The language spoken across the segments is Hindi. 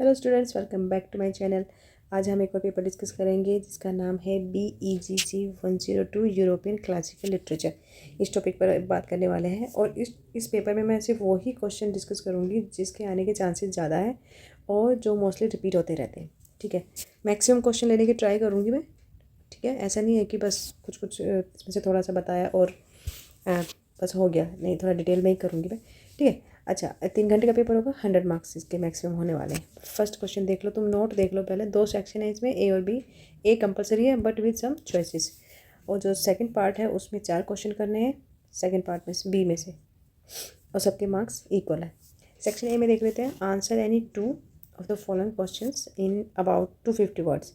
Hello students, welcome back to my channel. आज हम एक और पेपर डिस्कस करेंगे जिसका नाम है BEGC 102 यूरोपियन क्लासिकल लिटरेचर। इस टॉपिक पर बात करने वाले हैं और इस पेपर में मैं सिर्फ वही क्वेश्चन डिस्कस करूँगी जिसके आने के चांसेस ज़्यादा हैं और जो मोस्टली रिपीट होते रहते हैं। ठीक है, मैक्सिमम क्वेश्चन लेने की ट्राई करूँगी मैं। ठीक है, ऐसा नहीं है कि बस कुछ इसमें से थोड़ा सा बताया और बस हो गया, नहीं, थोड़ा डिटेल में ही करूँगी मैं। ठीक है, अच्छा 3 घंटे का पेपर होगा, 100 मार्क्स इसके मैक्सिमम होने वाले हैं। फर्स्ट क्वेश्चन देख लो, तुम नोट देख लो पहले। 2 सेक्शन है इसमें, ए और बी। ए कंपलसरी है बट विद सम चॉइसेस, और जो सेकंड पार्ट है उसमें 4 क्वेश्चन करने हैं सेकंड पार्ट में बी में से, और सबके मार्क्स इक्वल है। सेक्शन ए में देख लेते हैं, answer any 2 of the following questions in about 250 words.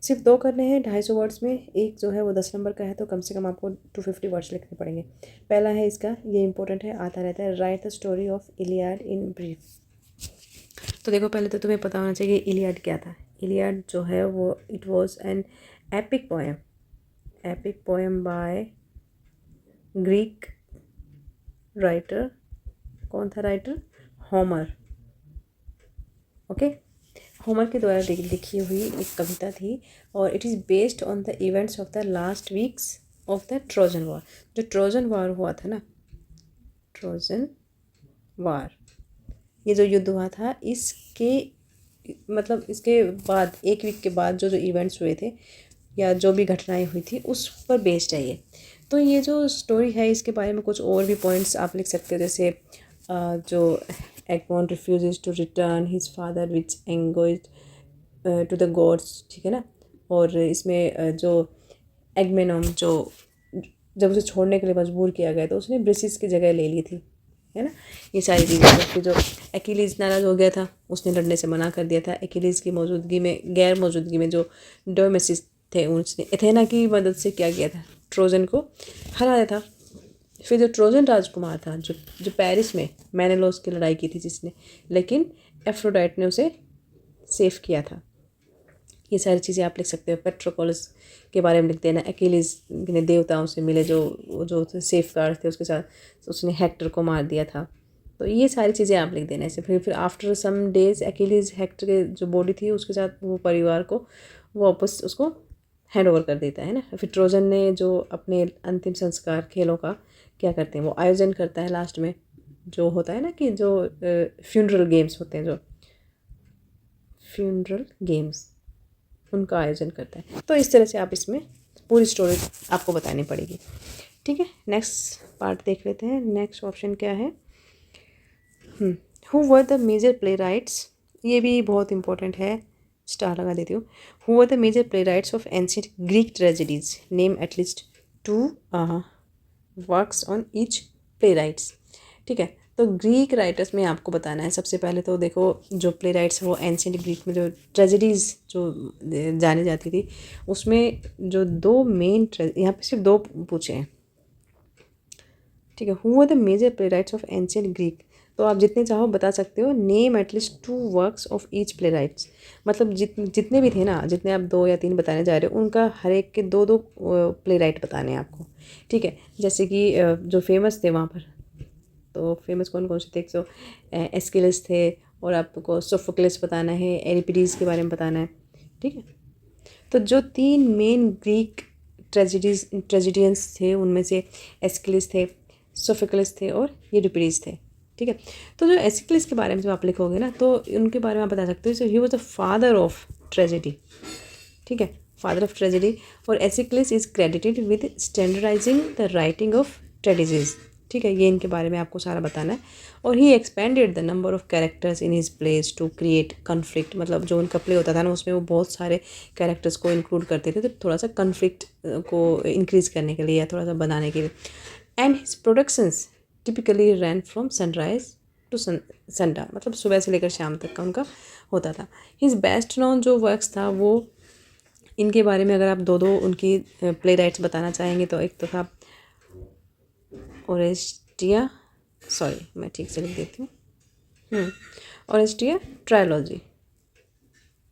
सिर्फ 2 करने हैं 250 वर्ड्स में। एक जो है वो 10 नंबर का है, तो कम से कम आपको 250 वर्ड्स लिखने पड़ेंगे। पहला है इसका, ये इंपॉर्टेंट है, आता रहता है, right the story of Iliad in brief. तो देखो, पहले तो तुम्हें पता होना चाहिए इलियाड क्या था। इलियाड जो है वो it was an epic poem by Greek writer. कौन था राइटर? होमर। ओके, होमर के द्वारा लिखी हुई एक कविता थी और it is based on the events of the last weeks of the Trojan war. जो ट्रोजन वॉर हुआ था ना, ट्रोजन वार, ये जो युद्ध हुआ था, इसके मतलब इसके बाद 1 वीक के बाद जो इवेंट्स हुए थे या जो भी घटनाएं हुई थी उस पर बेस्ड है ये। तो ये जो स्टोरी है इसके बारे में कुछ और भी पॉइंट्स आप लिख सकते हो, जैसे जो Agamemnon refuses to return his father which angers to the gods. ठीक है ना। और इसमें जो एगमेनोम जो जब उसे छोड़ने के लिए मजबूर किया गया तो उसने ब्रिसिस की जगह ले ली थी, है ना। ये सारी चीज़ें। फिर जो एकिलीज़ नाराज़ हो गया था, उसने लड़ने से मना कर दिया था। एकिलीज़ की मौजूदगी में, गैर मौजूदगी में, जो डोमेसिस थे उसने एथेना की मदद से क्या किया था, ट्रोजन को हराया था। फिर जो ट्रोजन राजकुमार था जो पेरिस में मेनेलोस की लड़ाई की थी जिसने, लेकिन एफ्रोडाइट ने उसे सेफ किया था। ये सारी चीज़ें आप लिख सकते हो। पेट्रोकोलस के बारे में लिख देना। अकीलीज़ ने देवताओं से मिले जो सेफ गार्ड थे, उसके साथ उसने हेक्टर को मार दिया था। तो ये सारी चीज़ें आप लिख देना ऐसे। फिर आफ्टर सम डेज अकीलीज़ हेक्टर के जो बॉडी थी उसके साथ वो परिवार को वापस उसको हैंड ओवर कर देता है ना। फिर ट्रोजन ने जो अपने अंतिम संस्कार खेलों का क्या करते हैं, वो आयोजन करता है लास्ट में, जो होता है ना कि जो फ्यूनरल गेम्स होते हैं, जो फ्यूनरल गेम्स उनका आयोजन करता है। तो इस तरह से आप इसमें पूरी स्टोरी आपको बतानी पड़ेगी। ठीक है, नेक्स्ट पार्ट देख लेते हैं। नेक्स्ट ऑप्शन क्या है? Who were the major playwrights. ये भी बहुत इंपॉर्टेंट है, स्टार लगा देती हूँ। Who were the major playwrights of ancient Greek tragedies, name at least 2 works on each playwrights. ठीक है, तो ग्रीक राइटर्स में आपको बताना है। सबसे पहले तो देखो, जो प्ले राइट्स वो एंशिएंट ग्रीक में जो ट्रेजेडीज़ जो जानी जाती थी उसमें जो 2 मेन यहाँ पे सिर्फ 2 पूछे हैं। ठीक है, who are the major playwrights of ancient Greek. तो आप जितने चाहो बता सकते हो। Name at least 2 works of each playwrights, मतलब जितने भी थे ना, जितने आप 2 या 3 बताने जा रहे हो उनका हर एक के 2-2 प्ले राइट बताने हैं आपको। ठीक है, जैसे कि जो फेमस थे वहाँ पर, तो फेमस कौन कौन से थे? तो एस्किलस थे, और आपको सोफोक्लिस बताना है, एरिपिडीज के बारे में बताना है। ठीक है, तो जो 3 मेन ग्रीक ट्रेजिडियंस थे उनमें से एस्किलस थे, सोफोक्लिस थे और यूरिपिडीज थे। ठीक है, तो जो एस्किलस के बारे में जब आप लिखोगे ना तो उनके बारे में आप बता सकते हो, so he was the father of tragedy. ठीक है, फादर ऑफ ट्रेजेडी। और Aeschylus is credited with standardising the writing of tragedies. ठीक है, ये इनके बारे में आपको सारा बताना है। और he expanded the number of characters in his plays to create conflict. मतलब जो उनका प्ले होता था ना उसमें वो बहुत सारे कैरेक्टर्स को इंक्लूड करते थे, तो थोड़ा सा कन्फ्लिक्ट को इंक्रीज करने के लिए या थोड़ा सा बनाने के लिए। And his productions typically ran from sunrise to sundown, मतलब सुबह से लेकर शाम तक का उनका होता था। हिज बेस्ट नोन जो वर्क्स था वो, इनके बारे में अगर आप 2-2 उनकी प्ले राइट्स बताना चाहेंगे तो एक तो था ओरेस्टिया, सॉरी मैं ठीक से लिख देती हूँ, ओरेस्टिया ट्रायोलॉजी।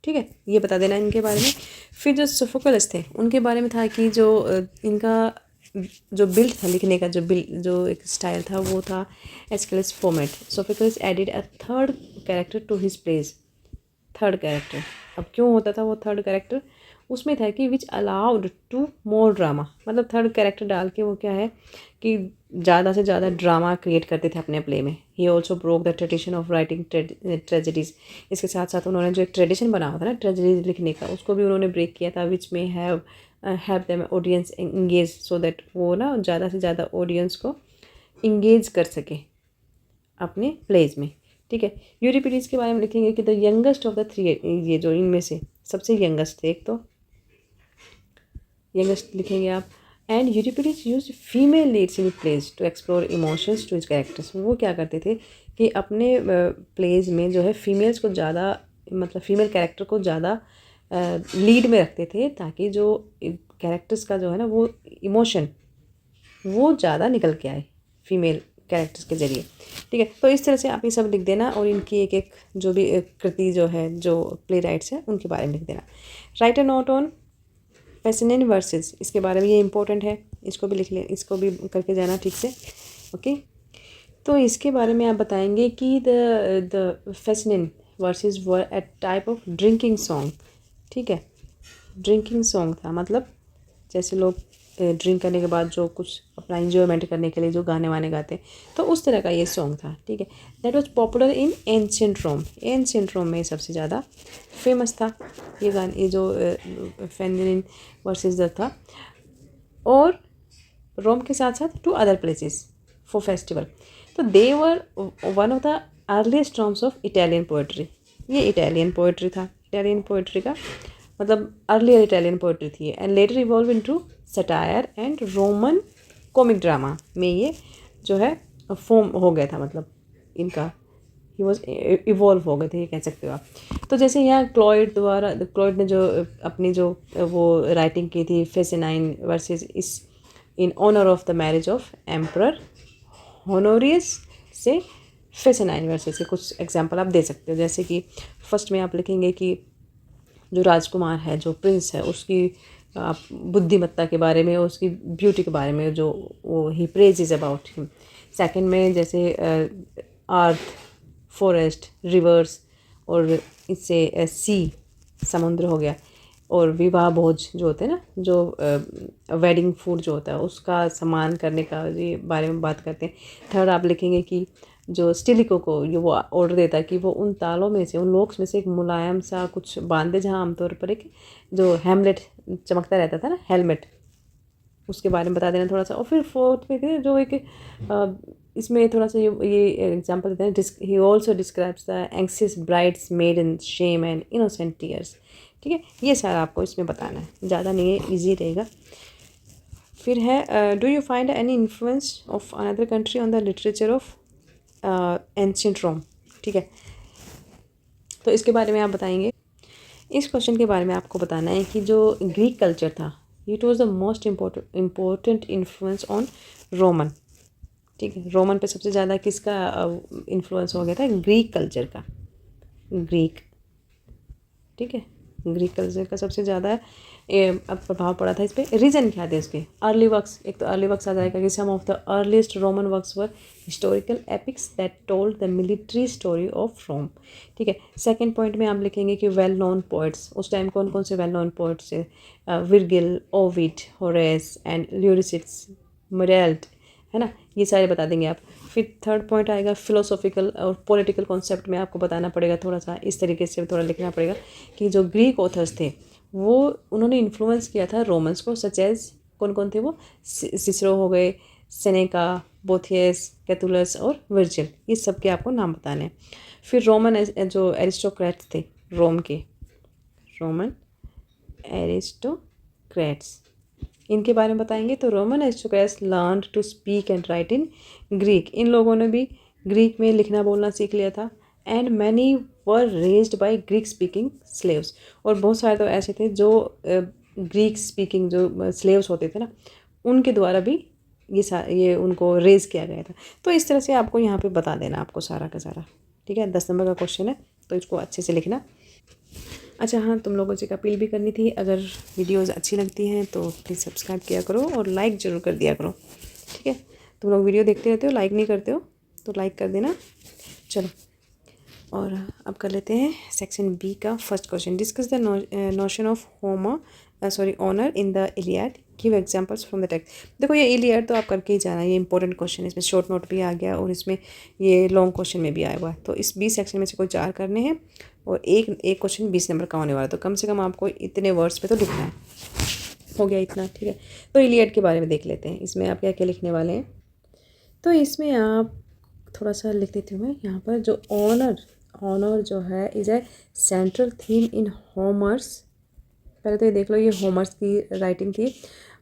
ठीक है, ये बता देना इनके बारे में। फिर जो सोफोक्लिस थे उनके बारे में था कि जो इनका जो बिल्ड था लिखने का, जो एक स्टाइल था वो था Aeschylus format. Sophocles added a 3rd character to his plays. Third character. अब क्यों होता था वो थर्ड कैरेक्टर? उसमें था कि which allowed to more drama, मतलब थर्ड कैरेक्टर डाल के वो क्या है कि ज़्यादा से ज़्यादा ड्रामा क्रिएट करते थे अपने प्ले में। He also broke the tradition of writing tragedies. इसके साथ साथ उन्होंने जो एक ट्रेडिशन बना हुआ था ना ट्रेजेडीज लिखने का, उसको भी उन्होंने ब्रेक किया था। विच में have them audience engage, so that वो ना ज़्यादा से ज़्यादा ऑडियंस को इंगेज कर सके अपने प्लेज में। ठीक है, यूरिपिडीज के बारे में लिखेंगे कि the youngest of the three, ये जो इनमें से सबसे यंगेस्ट थे, एक तो यंगेस्ट लिखेंगे आप। And Euripides use female leads in plays to explore emotions to his characters. वो क्या करते थे कि अपने प्लेज में जो है फीमेल्स को ज़्यादा, मतलब फीमेल कैरेक्टर को ज़्यादा लीड में रखते थे, ताकि जो कैरेक्टर्स का जो है ना वो इमोशन वो ज़्यादा निकल के आए फीमेल कैरेक्टर्स के ज़रिए। ठीक है, तो इस तरह से आप ये सब लिख देना और इनकी एक एक जो भी कृति जो है, जो प्ले राइट्स हैं उनके बारे में लिख देना। Right a note on feminine versus, इसके बारे में ये इंपॉर्टेंट है, इसको भी लिख ले, इसको भी करके जाना ठीक से। ओके, तो इसके बारे में आप बताएंगे कि the feminine versus were A type of drinking song. ठीक है, ड्रिंकिंग सॉन्ग था, मतलब जैसे लोग ड्रिंक करने के बाद जो कुछ अपना इंजॉयमेंट करने के लिए जो गाने वाने गाते हैं, तो उस तरह का ये सॉन्ग था। ठीक है, that was popular in ancient Rome. Ancient Rome में सबसे ज़्यादा फेमस था ये गाने, ये जो फेमिनिन वर्सेस द था। और रोम के साथ साथ to other places for festival. तो they were one of the earliest forms of Italian poetry. ये इटालियन पोएट्री था, इटालियन पोएट्री का मतलब अर्लियर इटालियन पोएट्री थी। And later evolve into satire and Roman comic drama में ये जो है फॉर्म हो गया था, मतलब इनका ही वॉज इवॉल्व हो गए थे, ये कह सकते हो आप। तो जैसे यहाँ क्लॉयड ने जो अपनी जो वो राइटिंग की थी फेमिनिन वर्सेस इस in honour of the marriage of emperor Honorius से फेमिनिन वर्सेस के कुछ एग्जाम्पल आप दे सकते हो। जैसे कि फर्स्ट में आप लिखेंगे कि जो राजकुमार है, जो प्रिंस है, उसकी बुद्धिमत्ता के बारे में, उसकी ब्यूटी के बारे में जो वो ही प्रेजेज अबाउट हिम। सेकंड में जैसे अर्थ, फॉरेस्ट, रिवर्स और इससे सी, समुद्र हो गया, और विवाह भोज जो होते हैं ना, जो वेडिंग फूड जो होता है उसका सम्मान करने का ये बारे में बात करते हैं। थर्ड आप लिखेंगे कि जो स्टिलिको को ये वो ऑर्डर देता है कि वो उन तालों में से, उन लॉक्स में से एक मुलायम सा कुछ बांधे, जहाँ आमतौर पर एक जो हेमलेट चमकता रहता था ना, हेलमेट, उसके बारे में बता देना थोड़ा सा। और फिर फोर्थ में जो एक इसमें थोड़ा सा ये एग्जांपल देते हैं, he also describes the anxious brides made in shame and innocent tears. ठीक है, ये सारा आपको इसमें बताना है, ज़्यादा नहीं है, ईजी रहेगा। फिर है do you find any influence of another country on the literature of ancient Rome. ठीक है, तो इसके बारे में आप बताएंगे। इस क्वेश्चन के बारे में आपको बताना है कि जो ग्रीक कल्चर था, it was the most important influence on Roman. ठीक है, रोमन पे सबसे ज़्यादा किसका इन्फ्लुएंस हो गया था? ग्रीक कल्चर का, ग्रीक। ठीक है, ग्रीक कल्चर का सबसे ज़्यादा अब प्रभाव पड़ा था इस पर। रीज़न क्या थे इसके? अर्ली वर्क्स, एक तो अर्ली वर्क्स आ जाएगा कि some of the earliest Roman works were historical epics that told the military story of Rome. ठीक है, सेकंड पॉइंट में आप लिखेंगे कि वेल नोन पोइट्स, उस टाइम कौन कौन से वेल नोन पोइट्स थे? Virgil, Ovid, Horace and Lucretius, मोरेल्ट, है ना, ये सारे बता देंगे आप। फिर थर्ड पॉइंट आएगा फिलोसॉफिकल और पॉलिटिकल कॉन्सेप्ट में आपको बताना पड़ेगा, थोड़ा सा इस तरीके से थोड़ा लिखना पड़ेगा कि जो ग्रीक ऑथर्स थे वो उन्होंने इन्फ्लुएंस किया था रोमन्स को। सच एज कौन कौन थे वो? सिसरो हो गए, सेनेका, बोथियस, कैतुलस और वर्जिल, ये सब के आपको नाम बताने हैं। फिर रोमन जो एरिस्टोक्रेट्स थे, रोम के रोमन एरिस्टोक्रेट्स, इनके बारे में बताएंगे। तो Roman aristocrats learn to speak and write in Greek, इन लोगों ने भी ग्रीक में लिखना बोलना सीख लिया था। And many were raised by Greek speaking slaves, और बहुत सारे तो ऐसे थे जो ग्रीक स्पीकिंग जो स्लेव्स होते थे ना, उनके द्वारा भी ये उनको रेज किया गया था। तो इस तरह से आपको यहाँ पे बता देना आपको सारा का सारा। ठीक है, 10 नंबर का क्वेश्चन है, तो इसको अच्छे से लिखना। अच्छा हाँ, तुम लोगों से एक अपील भी करनी थी, अगर वीडियोज़ अच्छी लगती हैं तो प्लीज़ सब्सक्राइब किया करो और लाइक ज़रूर कर दिया करो। ठीक है, तुम लोग वीडियो देखते रहते हो, लाइक नहीं करते हो, तो लाइक कर देना। चलो, और अब कर लेते हैं सेक्शन बी का first question. Discuss the notion of honour in the Iliad, give examples from the text. देखो ये इलियड तो आप करके ही जाना, ये इंपॉर्टेंट क्वेश्चन है, इसमें शॉर्ट नोट भी आ गया और इसमें ये लॉन्ग क्वेश्चन में भी आया हुआ है। तो इस बी सेक्शन में से कोई 4 करने हैं और एक क्वेश्चन 20 नंबर का होने वाला है, तो कम से कम आपको इतने वर्ड्स पे तो लिखना है। हो गया इतना, ठीक है। तो इलियड के बारे में देख लेते हैं, इसमें आप क्या क्या लिखने वाले हैं। तो इसमें आप थोड़ा सा लिख देती हूँ मैं यहाँ पर, जो ऑनर जो है is a central theme in होमर्स। पहले तो ये देख लो, ये होमर्स की राइटिंग थी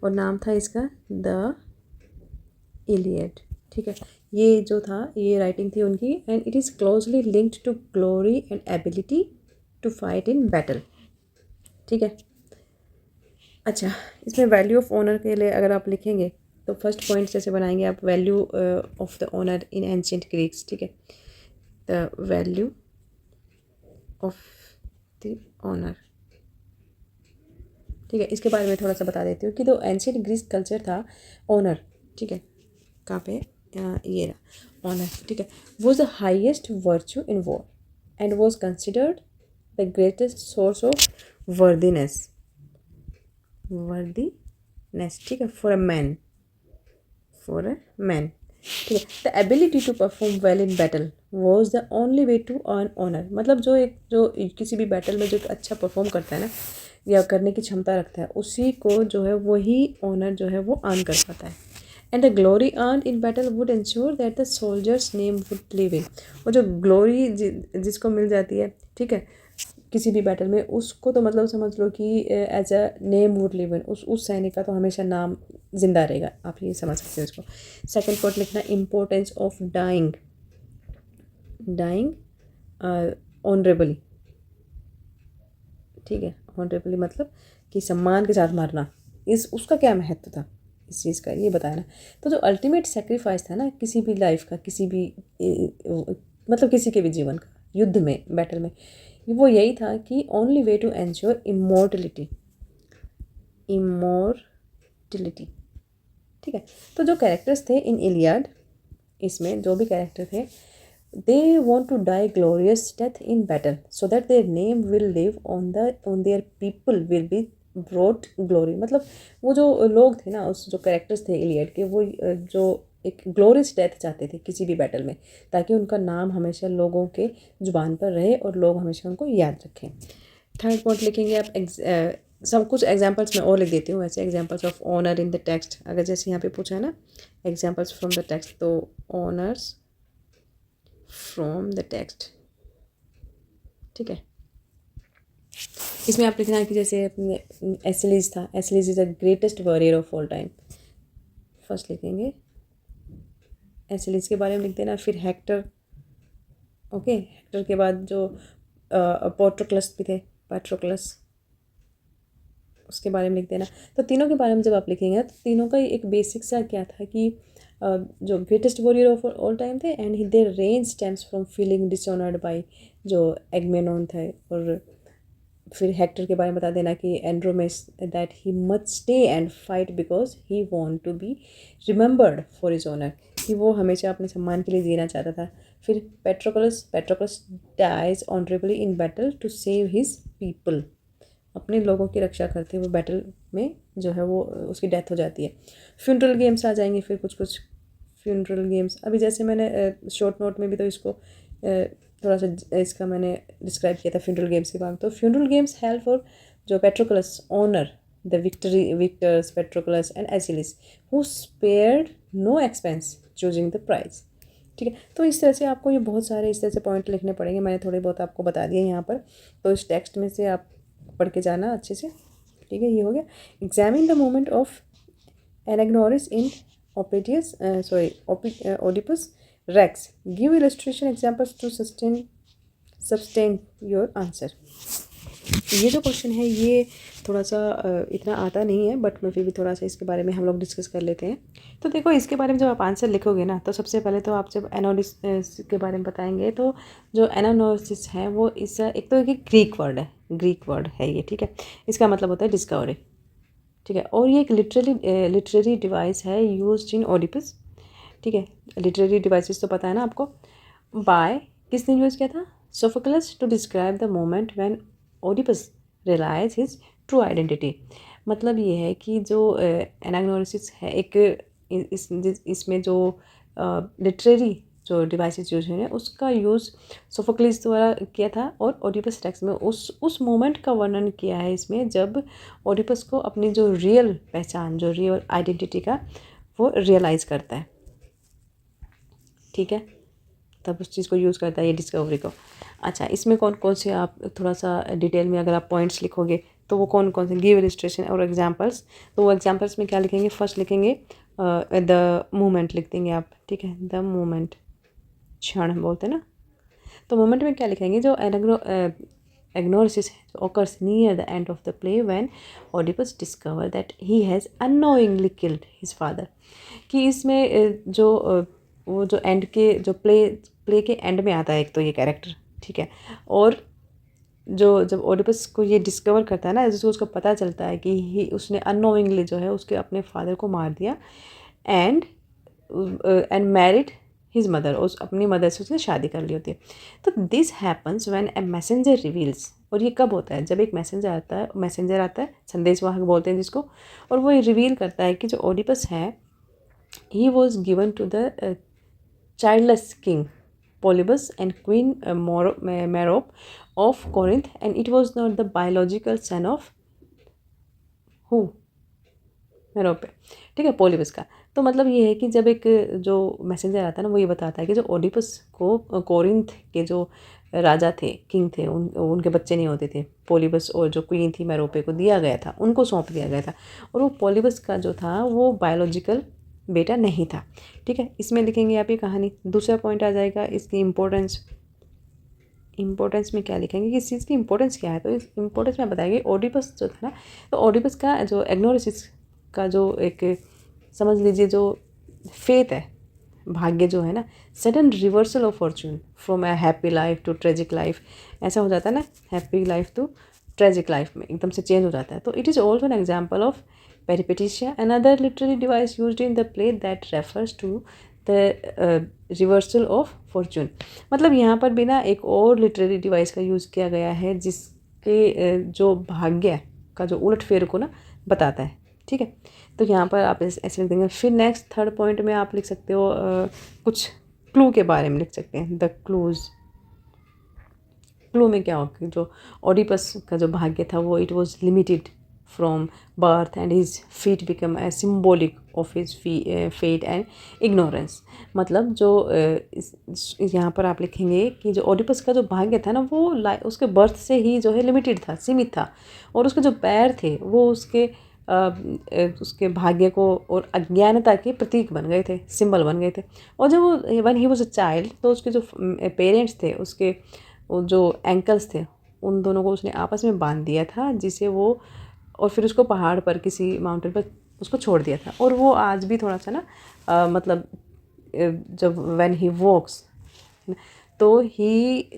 और नाम था इसका द इलियड, ठीक है। ये जो था ये राइटिंग थी उनकी, and it is closely linked to glory and ability to fight in battle, ठीक है। अच्छा, इसमें वैल्यू ऑफ ऑनर के लिए अगर आप लिखेंगे तो फर्स्ट पॉइंट जैसे बनाएंगे आप, value of the honour in ancient Greeks, ठीक है। The value of the honour, ठीक है। इसके बारे में थोड़ा सा बता देती हूँ कि जो एंशिएंट ग्रीस कल्चर था ऑनर, ठीक है, कहाँ पे, ये रहा ऑनर, ठीक है, was the highest virtue in war and was considered the greatest source of worthiness, ठीक है, फॉर अ मैन, ठीक है। The ability to perform well in battle was the only way to earn honour. मतलब जो किसी भी बैटल में जो अच्छा परफॉर्म करता है ना, या करने की क्षमता रखता है, उसी को जो है वही ऑनर जो है वो अर्न कर पाता है। And the glory earn in battle would ensure that the soldiers name would live इन। और जो ग्लोरी जिसको मिल जाती है, ठीक है, किसी भी बैटल में, उसको तो मतलब समझ लो कि as a name would live in, उस सैनिक का तो हमेशा नाम जिंदा रहेगा, आप ये समझ सकते हो इसको। सेकंड पॉइंट लिखना, इम्पोर्टेंस ऑफ डाइंग ऑनरेबली, ठीक है। ऑनरेबली मतलब कि सम्मान के साथ मारना, उसका क्या महत्व था इस चीज़ का, ये बताया ना। तो जो अल्टीमेट सेक्रीफाइस था ना किसी भी लाइफ का, किसी भी मतलब किसी के भी जीवन का युद्ध में, बैटल में, वो यही था कि only way to ensure immortality, ठीक है। तो जो कैरेक्टर्स थे इन इलियड, इसमें जो भी कैरेक्टर थे, they want to die glorious death in battle so that their name will live on their people will be brought glory। मतलब वो जो लोग थे ना, उस जो कैरेक्टर्स थे इलियड के, वो जो एक ग्लोरियस डेथ चाहते थे किसी भी बैटल में, ताकि उनका नाम हमेशा लोगों के जुबान पर रहे और लोग हमेशा उनको याद रखें। थर्ड पॉइंट लिखेंगे आप, सब कुछ एग्जाम्पल्स मैं और लिख देती हूँ वैसे, examples of honour in the text. अगर जैसे यहाँ पे पूछा है ना एग्जाम्पल्स फ्रॉम द टेक्स्ट, तो ऑनर्स फ्रॉम द टेक्स्ट, ठीक है। इसमें आप लिखना है कि जैसे एसिलिस था, Achilles is the greatest warrior of all time, first लिखेंगे एसिलिस के बारे में लिख देना। फिर हेक्टर, ओके, हेक्टर के बाद जो पैट्रोक्लस भी थे, पैट्रोक्लस, उसके बारे में लिख देना। तो तीनों के बारे में जब आप लिखेंगे तो तीनों का एक बेसिक सा क्या था कि जो greatest warrior of all time थे, and their rage stems from feeling dishonoured by जो एगमेनॉन थे। और फिर हेक्टर के बारे में बता देना कि Andromache that he must stay and fight because he want to be remembered for his honour, कि वो हमेशा अपने सम्मान के लिए जीना चाहता था। फिर Patroclus dies honourably in battle to save his people, अपने लोगों की रक्षा करते हुए बैटल में जो है वो उसकी डेथ हो जाती है। फ्यूनरल गेम्स आ जाएंगे, फिर कुछ फ्यूनरल गेम्स, अभी जैसे मैंने शॉर्ट नोट में भी तो इसको थोड़ा सा इसका मैंने डिस्क्राइब किया था फ्यूनरल गेम्स के बारे में। तो फ्यूनरल गेम्स हेल्प फॉर जो Patroclus honour the victors Patroclus and Achilles who spared no expense choosing the prize, ठीक है। तो इस तरह से आपको ये बहुत सारे इस तरह से पॉइंट लिखने पड़ेंगे, मैंने थोड़े बहुत आपको बता दिए यहाँ पर। तो इस टेक्स्ट में से आप पढ़ के जाना अच्छे से, ठीक है। ये हो गया। Examine the moment of anagnorisis in Oedipus Rex, give illustration examples to sustain your answer. ये जो क्वेश्चन है ये थोड़ा सा इतना आता नहीं है, बट मैं फिर भी थोड़ा सा इसके बारे में हम लोग डिस्कस कर लेते हैं। तो देखो इसके बारे में जब आप आंसर लिखोगे ना, तो सबसे पहले तो आप जब एनालिसिस के बारे में बताएंगे, तो जो एनालिसिस है वो इस एक तो एक ग्रीक वर्ड है ये, ठीक है। इसका मतलब होता है डिस्कवरी, ठीक है। और ये एक लिटरेरी डिवाइस है यूज्ड इन ओडिपस, ठीक है। लिटरेरी डिवाइसेस तो पता है ना आपको। बाय किसने यूज़ किया था? Sophocles to describe the moment when Oedipus realized his true identity। मतलब ये है कि जो एनाग्नोसिस है एक इसमें जो लिटरेरी जो डिवाइसेस यूज हैं उसका यूज़ सोफोक्लिस द्वारा किया था और ओडिपस रेक्स में उस मोमेंट का वर्णन किया है इसमें जब ओडिपस को अपनी जो रियल पहचान जो रियल आइडेंटिटी का वो रियलाइज़ करता है। ठीक है, तब उस चीज़ को यूज़ करता है ये डिस्कवरी को। अच्छा, इसमें कौन कौन से आप थोड़ा सा डिटेल में अगर आप पॉइंट्स लिखोगे तो वो कौन कौन से गिव इलस्ट्रेशन और एग्जांपल्स, तो वो एग्जांपल्स में क्या लिखेंगे, फर्स्ट लिखेंगे द मोमेंट लिख देंगे आप। ठीक है, द मोमेंट, क्षण बोलते हैं ना, तो मोमेंट में क्या लिखेंगे, जो एग्नोसिस occurs near the end of the play when Oedipus discover that he has unknowingly killed his father। कि इसमें वो जो एंड के जो प्ले के एंड में आता है एक तो ये कैरेक्टर। ठीक है, और जो जब ओडिपस को ये डिस्कवर करता है ना, जिसको उसको पता चलता है कि उसने अननोइंगली जो है उसके अपने फादर को मार दिया एंड मैरिड हिज मदर, उस अपनी मदर से उसने शादी कर ली होती है। तो this happens when A messenger reveals, और ये कब होता है, जब एक मैसेंजर आता है संदेशवाहक बोलते हैं जिसको, और वो रिवील करता है कि जो ओडिपस है he was given to the childless king Polybus and queen Merope of Corinth, and it was not the biological son of who, मेरोपे। ठीक है, पोलिबस का। तो मतलब ये है कि जब एक जो मैसेंजर आता है ना वो ये बताता है कि जो ओडिपस को कोरिंथ के जो राजा थे, किंग थे, उनके बच्चे नहीं होते थे, पोलिबस और जो क्वीन थी मेरोपे को दिया गया था, उनको सौंप दिया गया था, और वो पोलिबस का जो था वो बायोलॉजिकल बेटा नहीं था। ठीक है, इसमें लिखेंगे आप ये कहानी। दूसरा पॉइंट आ जाएगा इसकी इम्पोर्टेंस में क्या लिखेंगे कि इस चीज़ की इम्पोर्टेंस क्या है, तो इस इम्पोर्टेंस में बताएंगे ओडिपस जो था ना, तो ओडिपस का जो एग्नोसिस का जो एक समझ लीजिए जो फेथ है, भाग्य जो है ना, sudden reversal of fortune from a happy life to tragic life, ऐसा हो जाता है ना, happy life to tragic life में एकदम से चेंज हो जाता है। तो it is also an example of peripetetia, another literary device used in the play that refers to the reversal of fortune। मतलब यहाँ पर भी ना एक और लिटरेरी डिवाइस का यूज़ किया गया है जिसके जो भाग्य का जो उलट फेर को ना बताता है। ठीक है, तो यहाँ पर आप ऐसे लिख देंगे। फिर नेक्स्ट थर्ड पॉइंट में आप लिख सकते हो कुछ क्लू के बारे में लिख सकते हैं, द क्लूज। क्लू में क्या होगा, जो ओडिपस का जो भाग्य था वो it was limited from birth and his feet become a symbolic of his fate and ignorance। मतलब जो यहाँ पर आप लिखेंगे कि जो ओडिपस का जो भाग्य था ना वो उसके बर्थ से ही जो है लिमिटेड था, सीमित था, और उसके जो पैर थे वो उसके भाग्य को और अज्ञानता के प्रतीक बन गए थे, सिंबल बन गए थे। और जब वो one he was a child, तो उसके जो पेरेंट्स थे, उसके जो एंकल्स थे, उन दोनों को उसने आपस में बांध दिया था, जिसे वो, और फिर उसको पहाड़ पर किसी माउंटेन पर उसको छोड़ दिया था। और वो आज भी थोड़ा सा ना मतलब जब व्हेन ही वॉक्स तो he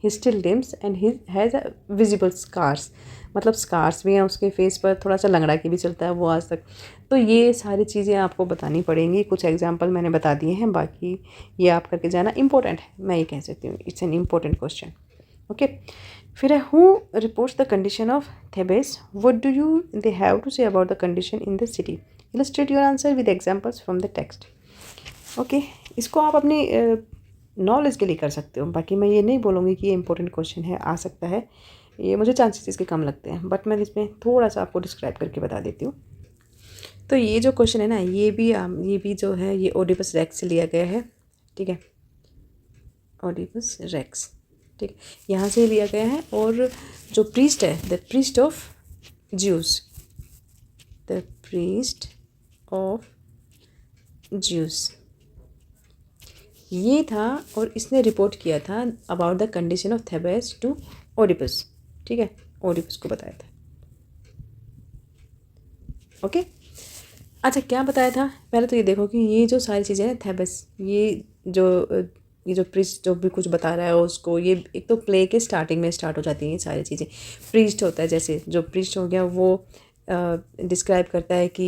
still limps and he has a visible scars, मतलब स्कार्स भी हैं उसके फेस पर, थोड़ा सा लंगड़ा के भी चलता है वो आज तक। तो ये सारी चीज़ें आपको बतानी पड़ेंगी, कुछ एग्जाम्पल मैंने बता दिए हैं, बाकी ये आप करके जाना इम्पोर्टेंट है, मैं ये कह सकती हूँ, it's an important question. Okay, फिर है who reports the condition of Thebes, what do you they have to say about the condition in the city, illustrate your answer with examples from the text. Okay, इसको आप अपनी नॉलेज के लिए कर सकते हो, बाकी मैं ये नहीं बोलूँगी कि ये इंपॉर्टेंट क्वेश्चन है, आ सकता है, ये मुझे चांसेस इसके कम लगते हैं, बट मैं इसमें थोड़ा सा आपको डिस्क्राइब करके बता देती हूँ। तो ये जो क्वेश्चन है ना, ये भी जो है ये ओडिपस रेक्स से लिया गया है। ठीक है, ओडिपस रेक्स, ठीक, यहाँ से लिया गया है। और जो प्रीस्ट है, the priest of Zeus, the priest of Zeus, ये था, और इसने रिपोर्ट किया था about the condition of Thebes to Oedipus. ठीक है, ओडिपस को बताया था। ओके, अच्छा क्या बताया था, पहले तो ये देखो कि ये जो सारी चीज़ें हैं थेबेस, ये जो प्रीस्ट जो भी कुछ बता रहा है उसको, ये एक तो प्ले के स्टार्टिंग में स्टार्ट हो जाती हैं ये सारी चीज़ें। प्रीस्ट होता है, जैसे जो प्रीस्ट हो गया वो डिस्क्राइब करता है कि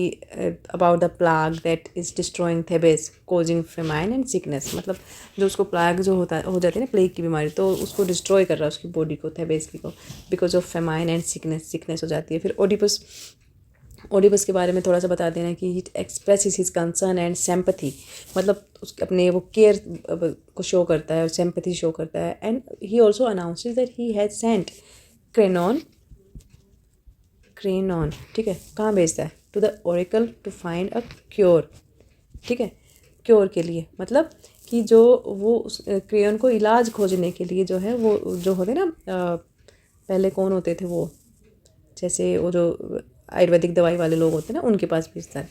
about the plague that is destroying Thebes causing famine and sickness, मतलब जो उसको प्लाग जो हो जाती है ना, प्लेग की बीमारी, तो उसको डिस्ट्रॉय कर रहा है उसकी बॉडी को, थेबेस की को, because of famine and sickness हो जाती है। फिर ओडिपस के बारे में थोड़ा सा बता देना कि he express his concern and sympathy, मतलब उसके अपने वो केयर को शो करता है और सिंपैथी शो करता है। And he also announces that he has sent Creon, ठीक है, कहाँ भेजता है, to the oracle to find a cure, ठीक है, क्योर के लिए, मतलब कि जो वो उस क्रेयन को इलाज खोजने के लिए जो है, वो जो होते ना पहले कौन होते थे वो, जैसे वो जो आयुर्वेदिक दवाई वाले लोग होते हैं ना, उनके पास भेजता है,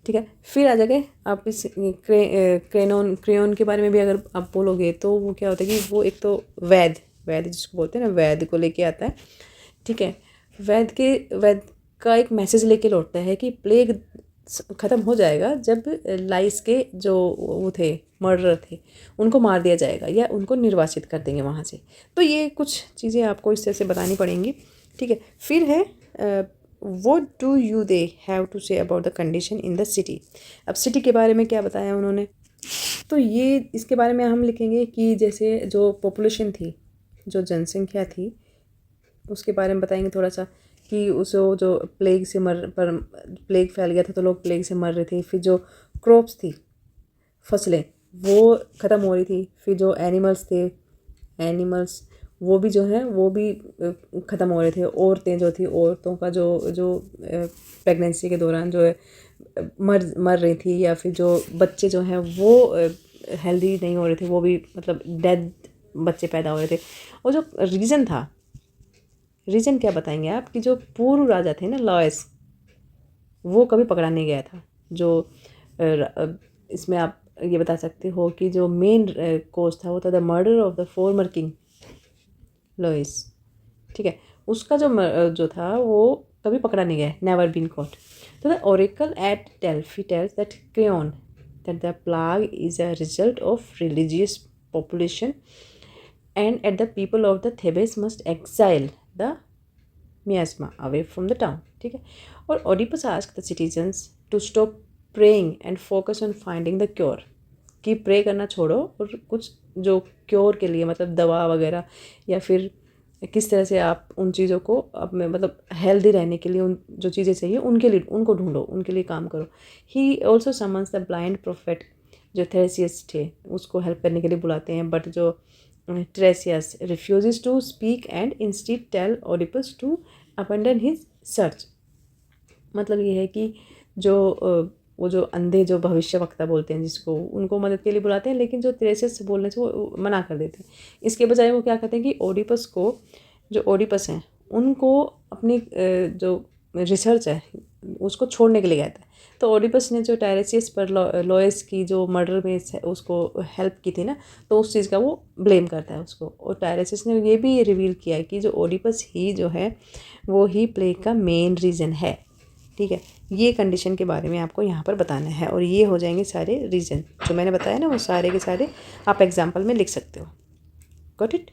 ठीक है। फिर आ जाके आप इस क्रेयन के बारे में भी अगर आप बोलोगे तो वो क्या होता है कि वो एक तो वैद जिसको बोलते हैं ना, वैद को लेके आता है, ठीक है। वैद का एक मैसेज लेके लौटता है कि प्लेग ख़त्म हो जाएगा जब लाइस के जो वो थे, मर्डरर थे, उनको मार दिया जाएगा या उनको निर्वासित कर देंगे वहाँ से। तो ये कुछ चीज़ें आपको इस तरह से बतानी पड़ेंगी, ठीक है। फिर है what do you they have to say about the condition in the city. अब सिटी के बारे में क्या बताया उन्होंने, तो ये इसके बारे में हम लिखेंगे कि जैसे जो पॉपुलेशन थी, जो जनसंख्या थी, उसके बारे में बताएंगे थोड़ा सा कि उस जो प्लेग फैल गया था तो लोग प्लेग से मर रहे थे। फिर जो क्रॉप्स थी, फसलें, वो ख़त्म हो रही थी। फिर जो एनिमल्स वो भी जो है वो भी ख़त्म हो रहे थे। औरतें जो थी, औरतों का जो जो प्रेगनेंसी के दौरान जो है मर रही थी, या फिर जो बच्चे जो हैं वो हेल्दी नहीं हो रहे थे, वो भी मतलब डेड बच्चे पैदा हो रहे थे। और जो रीज़न क्या बताएंगे आप, कि जो पूर्व राजा थे ना, लॉयस, वो कभी पकड़ा नहीं गया था। जो इसमें आप ये बता सकते हो कि जो मेन कोज था वो था the murder of the former king Laius, ठीक है। उसका जो था वो कभी पकड़ा नहीं गया, नेवर बीन कॉट। तो the oracle at Delphi tells that Creon that the plague is a result of religious population and at the people of the Thebes must exile the miasma away from the town, ठीक है। और Oedipus asked the citizens to stop praying and focus on finding the cure, कि प्रे करना छोड़ो और कुछ जो क्योर के लिए, मतलब दवा वगैरह, या फिर किस तरह से आप उन चीज़ों को अब में मतलब हेल्दी रहने के लिए उन जो चीज़ें चाहिए उनके लिए उनको ढूंढो, उनके लिए काम करो। He also summons the blind prophet, जो थेरेसियस थे उसको हेल्प करने के लिए बुलाते हैं, बट जो Tiresias refuses to speak and instead tell Oedipus to abandon his search। मतलब ये है कि जो वो जो अंधे जो भविष्यवक्ता बोलते हैं जिसको, उनको मदद के लिए बुलाते हैं, लेकिन जो तिरेसियस बोलने से वो मना कर देते हैं। इसके बजाय वो क्या कहते हैं कि ओडिपस को, जो ओडिपस हैं उनको अपनी जो रिसर्च है उसको छोड़ने के लिए कहता है। तो ओडिपस ने जो टायरेसियस पर लॉयस की जो मर्डर में उसको हेल्प की थी ना, तो उस चीज़ का वो ब्लेम करता है उसको। और टायरेसियस ने ये भी रिवील किया है कि जो ओडिपस ही जो है वो ही प्लेग का मेन रीज़न है, ठीक है। ये कंडीशन के बारे में आपको यहाँ पर बताना है, और ये हो जाएंगे सारे रीज़न जो मैंने बताया ना, वो सारे के सारे आप एग्जाम्पल में लिख सकते हो। Got it.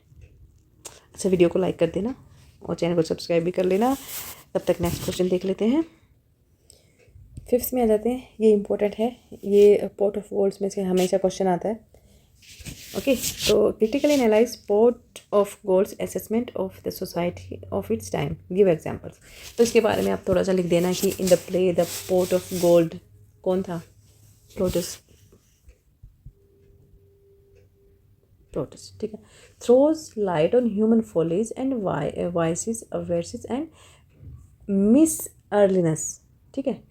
अच्छा, वीडियो को लाइक कर देना और चैनल को सब्सक्राइब भी कर लेना। तब तक नेक्स्ट क्वेश्चन देख लेते हैं। फिफ्थ में आ जाते हैं, ये इंपॉर्टेंट है, ये पोर्ट ऑफ गोल्ड्स में से हमेशा क्वेश्चन आता है। ओके, तो critically analyse pot of gold's assessment of the society of its time, give examples. तो इसके बारे में आप थोड़ा सा लिख देना कि in the play the pot of gold कौन था, प्लोटस, ठीक है, throws light on human follies and vices, awareness and miserliness, ठीक है।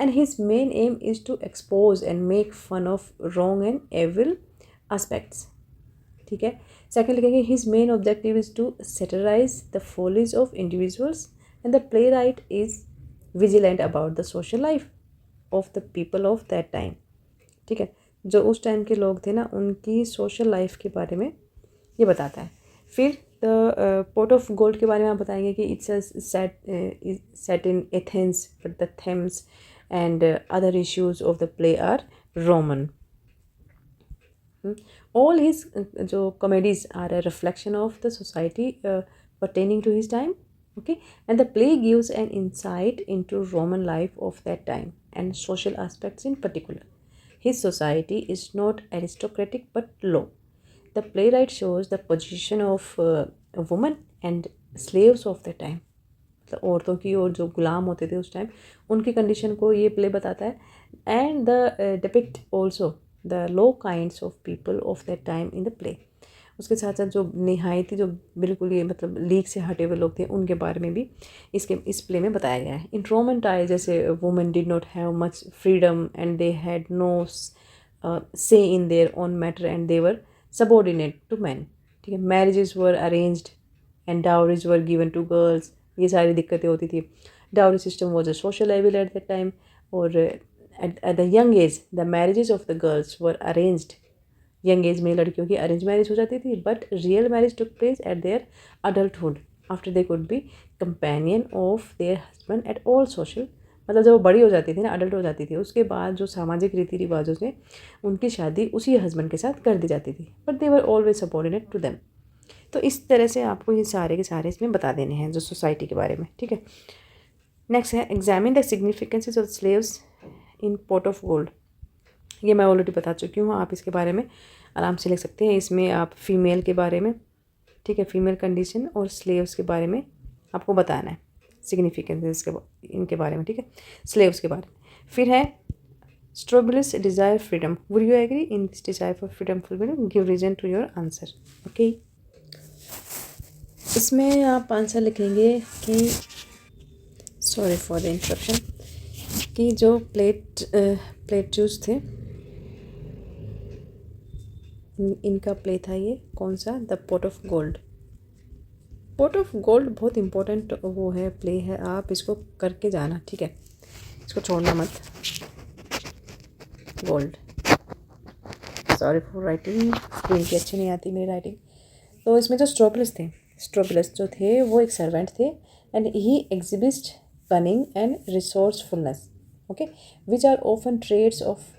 And his main aim is to expose and make fun of wrong and evil aspects, ठीक है। सेकेंड लिखेंगे his main objective is to satirize the follies of individuals and the playwright is vigilant about the social life of the people of that time, ठीक है। जो उस टाइम के लोग थे ना, उनकी सोशल लाइफ के बारे में ये बताता है। फिर द पोर्ट ऑफ गोल्ड के बारे में आप बताएंगे कि it's set in Athens, but the Thames and other issues of the play are Roman. All his जो comedies are a reflection of the society pertaining to his time, Okay, and the play gives an insight into Roman life of that time and social aspects in particular. His society is not aristocratic but low. The playwright shows the position of a woman and slaves of the time. मतलब औरतों की और जो गुलाम होते थे उस टाइम उनकी कंडीशन को ये प्ले बताता है. And the depict also the low kinds of people of that time in the play. उसके साथ साथ जो निहायती जो बिल्कुल ये मतलब लीग से हटे हुए लोग थे उनके बारे में भी इस प्ले में बताया गया है. इन रोमन टाइम जैसे women did not have much freedom and they had no say in their own matter and they were subordinate to man. ठीक है, marriages were arranged and dowries were given to girls. ये सारी दिक्कतें होती थी. Dowry system was a social evil at that time. और at the young age the marriages of the girls were arranged. Young age में लड़कियों की अरेंज मैरिज हो जाती थी but real marriage took place at there adulthood after they could be companion of their husband at all social. मतलब जब वो बड़ी हो जाती थी ना, अडल्ट हो जाती थी, उसके बाद जो सामाजिक रीति रिवाजों से उनकी शादी उसी हस्बैंड के साथ कर दी जाती थी but they were always subordinate to them. तो इस तरह से आपको ये सारे के सारे इसमें बता देने हैं जो सोसाइटी के बारे में. ठीक है, नेक्स्ट है examine the significances of slaves in pot of gold. ये मैं ऑलरेडी बता चुकी हूँ, आप इसके बारे में आराम से लिख सकते हैं. इसमें आप फीमेल के बारे में, ठीक है, फीमेल कंडीशन और स्लेव्स के बारे में आपको बताना है, सिग्निफिकेंसेस के इनके बारे में. ठीक है, स्लेव्स के बारे में. फिर है Strobilus desire freedom. Would you agree in this desire for freedom fulfil? Give reason to your answer. Okay, इसमें आप आंसर लिखेंगे कि सॉरी फॉर द इंटरप्शन, कि जो प्लेट जूस थे इनका प्ले था ये कौन सा, the pot of gold. Pot of gold बहुत इंपॉर्टेंट वो है, प्ले है, आप इसको करके जाना. ठीक है, इसको छोड़ना मत. Gold, sorry for writing, screen की अच्छी नहीं आती मेरी राइटिंग. तो इसमें जो स्ट्रोबिलस जो थे वो एक सर्वेंट थे and he exhibit cunning and resourcefulness. Okay, which are often traits of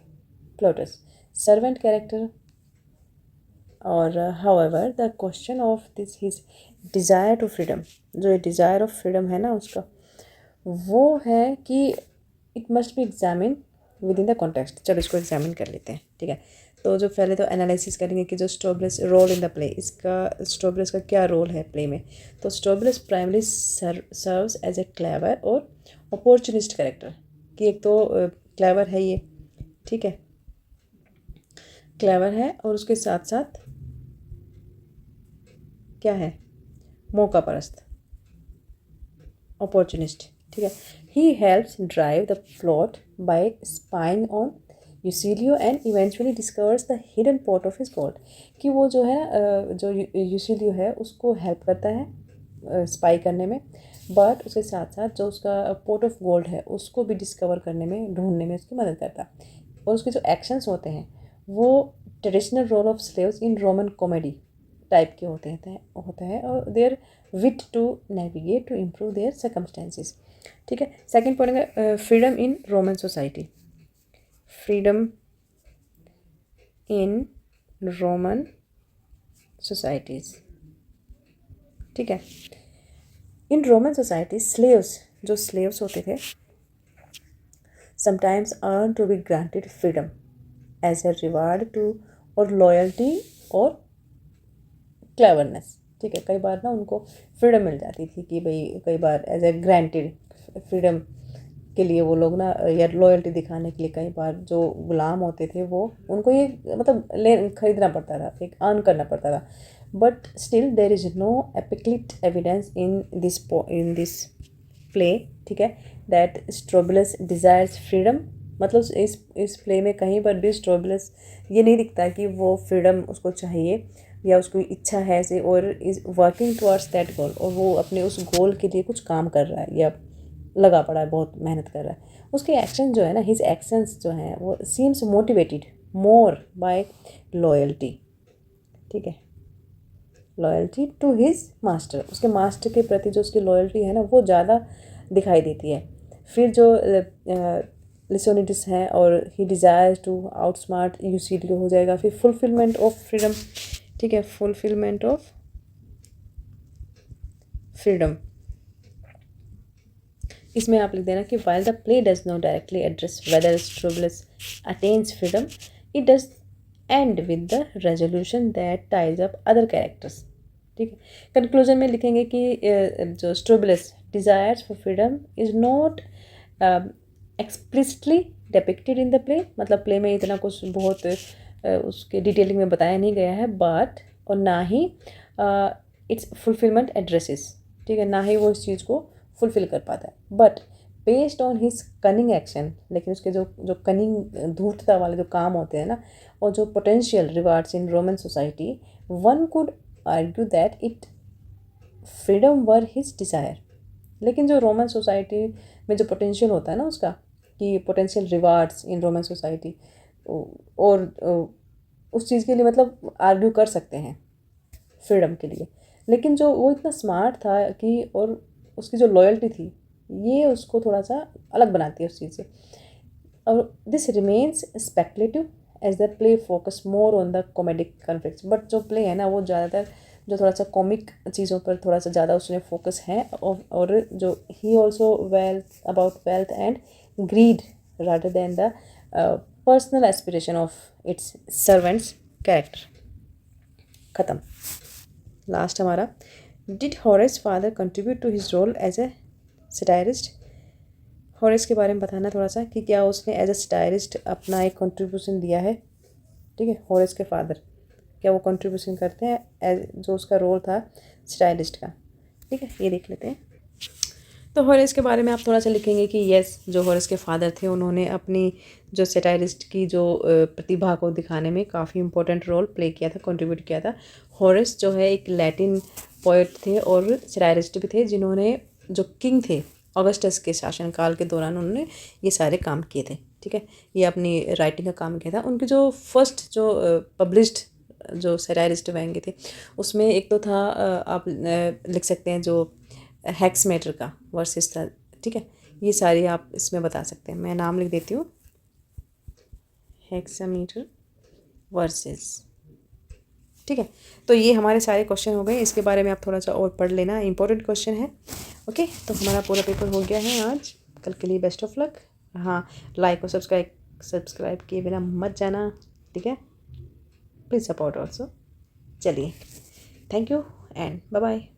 plotters. Servant character. और however the question of this his desire to freedom, जो ये डिज़ायर ऑफ फ्रीडम है ना उसका, वो है कि it must be examine with in the context. चलो इसको एग्जामिन कर लेते हैं. ठीक है, तो जो पहले तो एनालिसिस करेंगे कि जो Strobilus role in the play, इसका स्ट्रोबिलस का क्या रोल है प्ले में. तो Strobilus primary serves as a clever और अपॉर्चुनिस्ट कैरेक्टर. कि एक तो क्लेवर है ये, ठीक है, क्लेवर है और उसके साथ साथ क्या है, मौका परस्त, अपॉर्चुनिस्ट. ठीक है, he helps drive the plot by spying on Euclio and eventually discovers the hidden pot of his gold. कि वो जो है जो यूसिलियो है उसको हेल्प करता है स्पाई करने में, बट उसके साथ साथ जो उसका पॉट ऑफ गोल्ड है उसको भी डिस्कवर करने में, ढूंढने में उसकी मदद करता है. और उसके जो एक्शंस होते हैं वो traditional role of slaves in Roman comedy type के होते हैं और their wit to navigate to improve their circumstances. ठीक है, सेकंड पॉइंट है freedom in Roman society. Freedom in Roman societies. ठीक है, इन रोमन सोसाइटी जो स्लेव्स होते थे sometimes earn to be granted freedom as a reward to और लॉयल्टी और क्लेवरनेस. ठीक है, कई बार ना उनको फ्रीडम मिल जाती थी कि भाई कई बार एज ए ग्रांटेड फ्रीडम के लिए वो लोग ना, या लॉयल्टी दिखाने के लिए कई बार जो गुलाम होते थे वो उनको ये मतलब खरीदना पड़ता था, एक अर्न करना पड़ता था. But still there is no एपिक्लिट एविडेंस इन दिस प्ले. ठीक है, दैट स्ट्रोबिलस डिज़ायर्स फ्रीडम. मतलब इस प्ले में कहीं पर भी स्ट्रोबिलस ये नहीं दिखता कि वो फ्रीडम उसको चाहिए या उसकी इच्छा है से, और is working towards that goal, और वो अपने उस गोल के लिए कुछ काम कर रहा है या लगा पड़ा है, बहुत मेहनत कर रहा है. उसके एक्शन जो है ना, हिज एक्शंस जो हैं वो seems motivated more by loyalty. ठीक है, लॉयल्टी टू हिज मास्टर. उसके मास्टर के प्रति जो उसकी लॉयल्टी है ना वो ज़्यादा दिखाई देती है. फिर जो लिसोनिडिस हैं और ही डिज़ायर्स टू आउटस्मार्ट यूसिलियो हो जाएगा. फिर फुलफिलमेंट ऑफ फ्रीडम. ठीक है, फुलफिलमेंट ऑफ फ्रीडम. इसमें आप लिख देना कि while the play does not directly address whether Strobilus attains freedom, it does end with the resolution that ties up other characters. ठीक है, कंक्लूजन में लिखेंगे कि जो Strobilus desires for freedom is not explicitly depicted in the play, मतलब प्ले में इतना कुछ बहुत उसके डिटेलिंग में बताया नहीं गया है, बट और ना ही इट्स फुलफिलमेंट एड्रेसेस। ठीक है, ना ही वो इस चीज़ को फुलफिल कर पाता है, but based on his cunning action, लेकिन उसके जो जो कनिंग धूर्तता वाले जो काम होते हैं ना, और जो potential rewards in Roman society, one could argue that it freedom were his desire. लेकिन जो रोमन सोसाइटी में जो पोटेंशियल होता है ना उसका, कि पोटेंशियल रिवार्ड्स इन रोमन सोसाइटी, और उस चीज़ के लिए मतलब आर्ग्यू कर सकते हैं फ्रीडम के लिए, लेकिन जो वो इतना स्मार्ट था कि, और उसकी जो लॉयल्टी थी, ये उसको थोड़ा सा अलग बनाती है उस चीज़ से। और this remains speculative as the play focus more on the comedic conflicts, but जो प्ले है ना वो ज़्यादातर जो थोड़ा सा कॉमिक चीज़ों पर थोड़ा सा ज़्यादा उसमें फोकस है, और जो ही also wealth and greed rather than the personal aspiration of its servants character. ख़त्म। लास्ट हमारा, did Horace father contribute to his role as a satirist. Horace के बारे में बताना थोड़ा सा कि क्या उसने एज ए सटायरिस्ट अपना एक कंट्रीब्यूशन दिया है। ठीक है, हॉरेस के फादर क्या वो कंट्रीब्यूशन करते हैं एज जो उसका रोल था सटायरिस्ट का। ठीक है, ये देख लेते हैं। तो हॉरेस के बारे में आप थोड़ा सा लिखेंगे कि यस, जो हॉरेस के फादर थे उन्होंने अपनी जो सटायरिस्ट की जो प्रतिभा को दिखाने में काफ़ी इंपॉर्टेंट रोल प्ले किया था, कंट्रीब्यूट किया था। हॉरेस जो है एक लैटिन पोएट थे और सटायरिस्ट भी थे, जिन्होंने जो किंग थे ऑगस्टस के शासनकाल के दौरान उन्होंने ये सारे काम किए थे। ठीक है, ये अपनी राइटिंग का काम किया था। उनके जो फर्स्ट जो पब्लिश्ड जो सटायरिस्ट व्यंग्य थे, उसमें एक तो था आप लिख सकते हैं जो हेक्समेटर का वर्सेस था। ठीक है, ये सारी आप इसमें बता सकते हैं। मैं नाम लिख देती हूँ, हेक्सामीटर वर्सेस। ठीक है, तो ये हमारे सारे क्वेश्चन हो गए। इसके बारे में आप थोड़ा सा और पढ़ लेना, इंपॉर्टेंट क्वेश्चन है। ओके, तो हमारा पूरा पेपर हो गया है आज। कल के लिए बेस्ट ऑफ लक। हाँ, लाइक और सब्सक्राइब किए बिना मत जाना। ठीक है, प्लीज़ सपोर्ट ऑल्सो। चलिए, thank you and bye bye.